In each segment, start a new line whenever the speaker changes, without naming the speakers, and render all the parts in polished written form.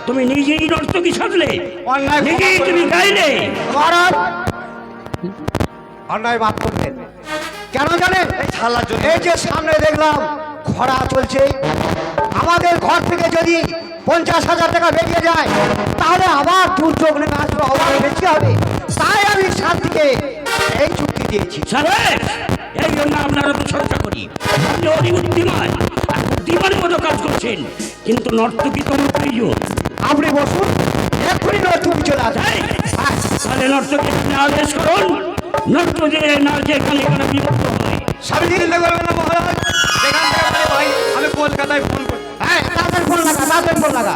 তুমি নিজেই নর্তকী সাজলে,
অন্যায়
নিজেই তুমি গাইলে।
মহারাজ অন্যায় মাফ করতেন। কেন জানেন? এই যে সামনে দেখলাম খরা চলছে, আমাদের ঘর থেকে যদি 50,000 টাকা বেরিয়ে যায় তাহলে আবার দুর্যোগ নেমে আসবে, আবার বেঁচে হবে। তাই আমি শান্তিকে এই চুক্তি দিয়েছি।
সাবেশ! এই জন্য আপনারা প্রশংসা করি। আপনি অতি বুদ্ধিমান, আর বুদ্ধিমানের মতো কাজ করছেন, কিন্তু নর্তকী তোমার প্রয়োজন।
আপনি বসুন, এক্ষুনি নর্তকী চলে আসে।
তাহলে নর্তকী আপনি আদেশ করুন, নর্তকী নাচে খালি করে বিভক্ত হয়।
স্বামী চিন্তা করবেন না মহারাজ, সেখান থেকে বলে, ভাই আমি কলকাতায় ফোন করি। হ্যাঁ, তাড়াতাড়ি ফোন লাগা, তাড়াতাড়ি ফোন লাগা।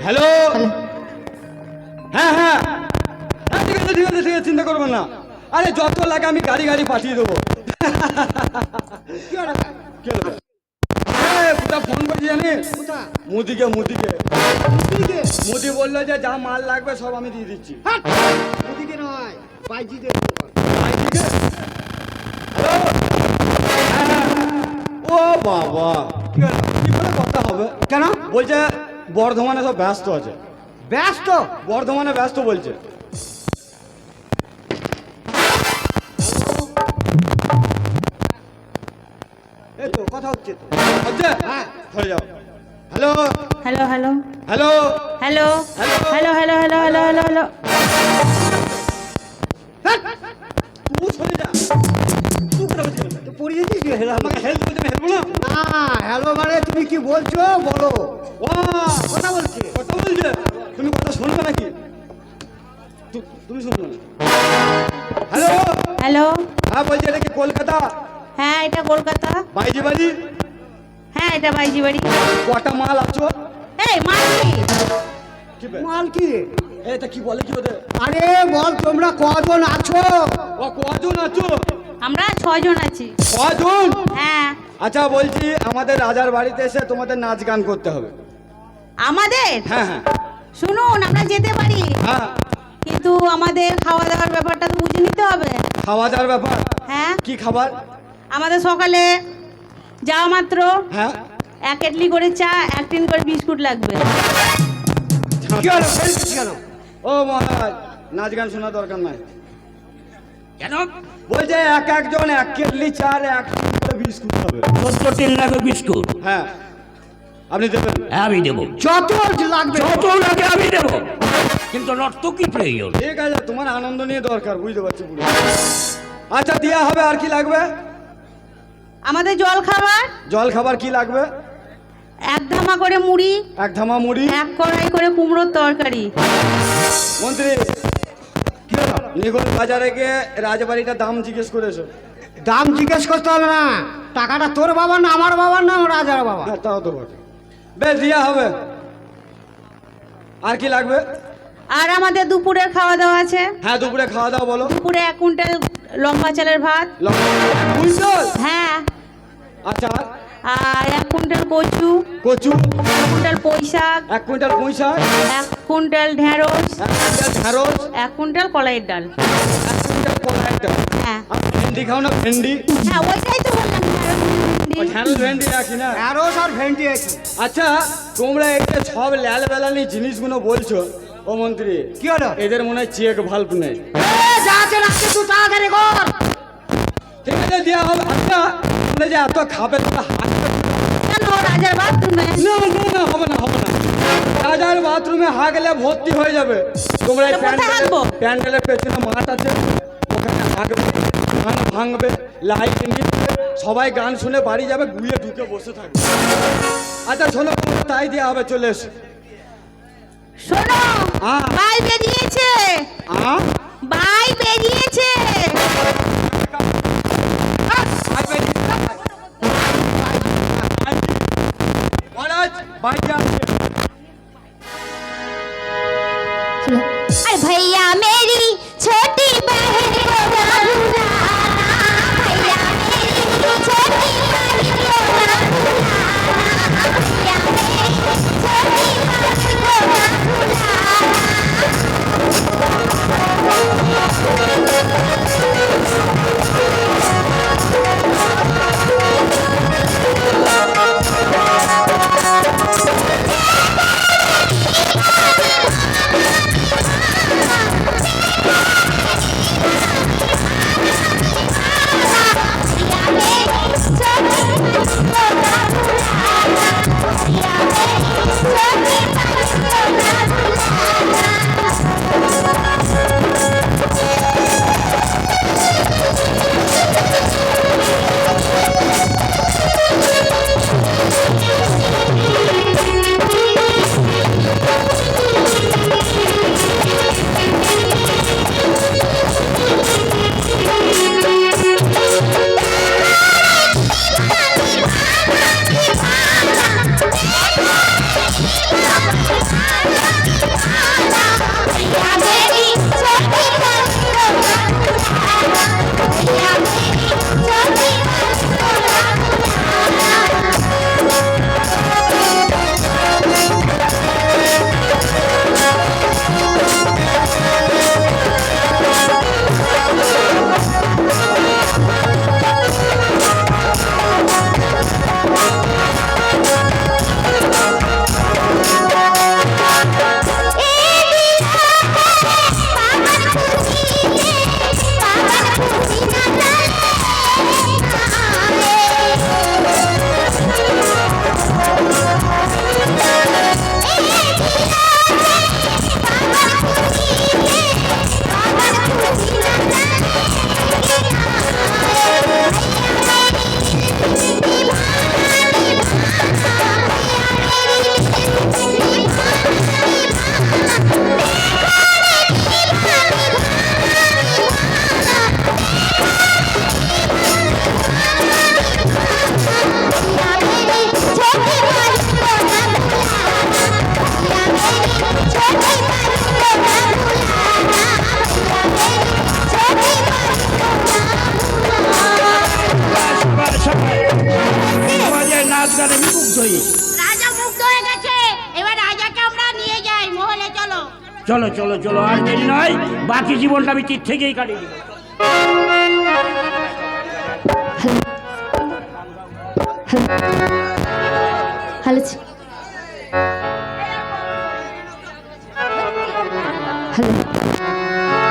হ্যালো, হ্যাঁ হ্যাঁ হ্যাঁ, ঠিক আছে ঠিক আছে ঠিক আছে, চিন্তা করবেন না। আরে যত লাগে আমি গাড়ি গাড়ি পাঠিয়ে দেবো। ফোন করছি জানিস? মুদিকে মুদিকে মুদি বললো যে যা মাল লাগবে সব আমি দিয়ে দিচ্ছি।
ওদিকে নয়, বাইজিতে।
বাইজিকে? ও বাবা, কি করে কথা হবে?
কেন?
বলছে বর্ধমানে সব ব্যস্ত আছে।
ব্যস্ত?
বর্ধমানে ব্যস্ত বলছে।
এই তো কথা হচ্ছে তো।
হচ্ছে?
হ্যাঁ,
ধরে যাও। Hello
hello hello
hello
hello hello hello hello hello hello hello.
তুই সরে যা। তুই কথা বলছিস না।
তো পড়িয়ে দিয়েছি হেলো।
আমাকে হেল্প বলতে আমি হেল্প না।
না, হ্যালো মানে তুমি কি বলছো বলো।
ও
কথা বলছি।
কথা বলছে, তুমি কথা শুনবে নাকি? তুমি শুনবে না? হ্যালো
হ্যালো,
হ্যাঁ, বলছি এটা কি কলকাতা?
হ্যাঁ এটা কলকাতা।
বাইজি বাড়ি?
হ্যাঁ এটা বাইজি বাড়ি।
কটা মাল আছো?
এই মালকি,
কি বে?
মাল কি রে?
এটা কি বলে কি ওদের?
আরে বল তোমরা কজন আছো?
ও কজন আছো?
আমরা 6 জন আছি।
কজন?
হ্যাঁ।
আচ্ছা বলছি আমাদের রাজার বাড়িতে এসে তোমাদের নাচ গান করতে হবে।
আমাদের
হ্যাঁ হ্যাঁ
শুনুন, আমরা যেতে পারি,
হ্যাঁ।
কিন্তু আমাদের খাওয়া দাওয়ার ব্যাপারটা তো বুঝে নিতে হবে।
খাওয়া দাওয়ার ব্যাপার?
হ্যাঁ,
কি খাবার?
আমাদের সকালে যাওয়া মাত্র
হ্যাঁ
1 কেটলি করে চা, 1 টিন করে বিস্কুট লাগবে।
কি হলো? ফেলছিস কেন?
ও মহারাজ, নাচ গান শোনা দরকার নাই।
কেন?
বলছে একজন 1 কেটলি চার 1 টিন করে বিস্কুট খাবে।
14 লাগবে বিস্কুট।
হ্যাঁ, আপনি দেবেন?
হ্যাঁ, আমি দেবো।
যত লাগবে
যত লাগে আমি দেবো, কিন্তু নর্তকী প্রয়োজন।
ঠিক আছে, তোমার আনন্দ নিয়ে দরকার, বুঝতে পারছি পুরো। আচ্ছা দেওয়া হবে। আর কি লাগবে?
আমাদের জল খাবার,
জল খাবার কি লাগবে?
1 ধামা করে মুড়ি,
1 ধামা মুড়ি।
1 কড়াই করে কুমড়োর তরকারি।
মন্ত্রী,
কি হলো?
নিগল বাজারে গিয়ে রাজবাড়িটার দাম জিজ্ঞেস করেছো?
দাম জিজ্ঞেস করতে হবে না, টাকাটা তোর বাবার না আমার বাবার না রাজার বাবা।
হ্যাঁ তাও তো বটে। বেশ, দেওয়া হবে। আর কি লাগবে?
আর আমাদের দুপুরের খাওয়া দাওয়া আছে।
হ্যাঁ, দুপুরে খাওয়া দাওয়া বলো।
দুপুরে 1 কুইন্টাল লম্বা চালের ভাত।
কুইন্টাল?
হ্যাঁ।
আচ্ছা,
আর 1 কুইন্টাল কচু,
কচু?
1 কুইন্টাল পুঁই শাক,
1 কুইন্টাল পুঁই শাক,
1 কুইন্টাল ঢেঁড়স,
1 কুইন্টাল ঢেঁড়স,
1 কুইন্টাল কলাইয়ের ডাল।
1 কুইন্টাল কলাই ডাল।
হ্যাঁ
আর ভেন্ডি খাও না? ভেন্ডি?
হ্যাঁ, ওইটাই তো বললাম,
ও ঢেঁড়স ভেন্ডি রাখি না?
ঢেঁড়স আর ভেন্ডি আছে।
আচ্ছা, তোমরা এই যে সব ল্যাল বেলানি জিনিসগুলো বলছো, ও মন্ত্রী
কি হলো?
এদের মনে হয় চেক ভাল্ব নেই।
যা আছে রাখতে তুই তাড়াতাড়ি কর।
ঠিক আছে, দেওয়া হবে। আচ্ছা, তোমরা যে এত খাবে তোমরা হাঁকবে
কেন? রাজার বাথরুমে।
না না না, হবে না হবে না। রাজার বাথরুমে হাগলে ভর্তি হয়ে যাবে। তোমরা এই
তো কোথায় হাঁকবো?
প্যান্ডেলের পেছনে মাঠ আছে, ওখানে হাঁকবে, গান ভাঙবে, লাইট নিবে, সবাই গান শুনে বাড়ি যাবে, গুয়ে ঢুকে বসে থাকবে। আচ্ছা শোনো, তাই দেওয়া হবে, চলে এসো।
শোনো,
হ্যাঁ।
ভাই বেরিয়েছে, ভাই বেরিয়েছে।
মহারাজ বাইরে আসছে।
अरे भैया मेरी छोटी बहन को ना भुलाना, भैया मेरी छोटी बहन को ना भुलाना, भैया मेरी छोटी बहन को ना भुलाना।
নাচ গানে আমি মুগ্ধ হয়েছি।
রাজা মুগ্ধ হয়ে গেছে, এবার রাজাকে আমরা নিয়ে যাই মহলে। চলো
চলো চলো চলো, আর দেরি নয়, বাকি জীবনটা আমি তীর থেকেই কাটিয়ে দিব।
হ্যালো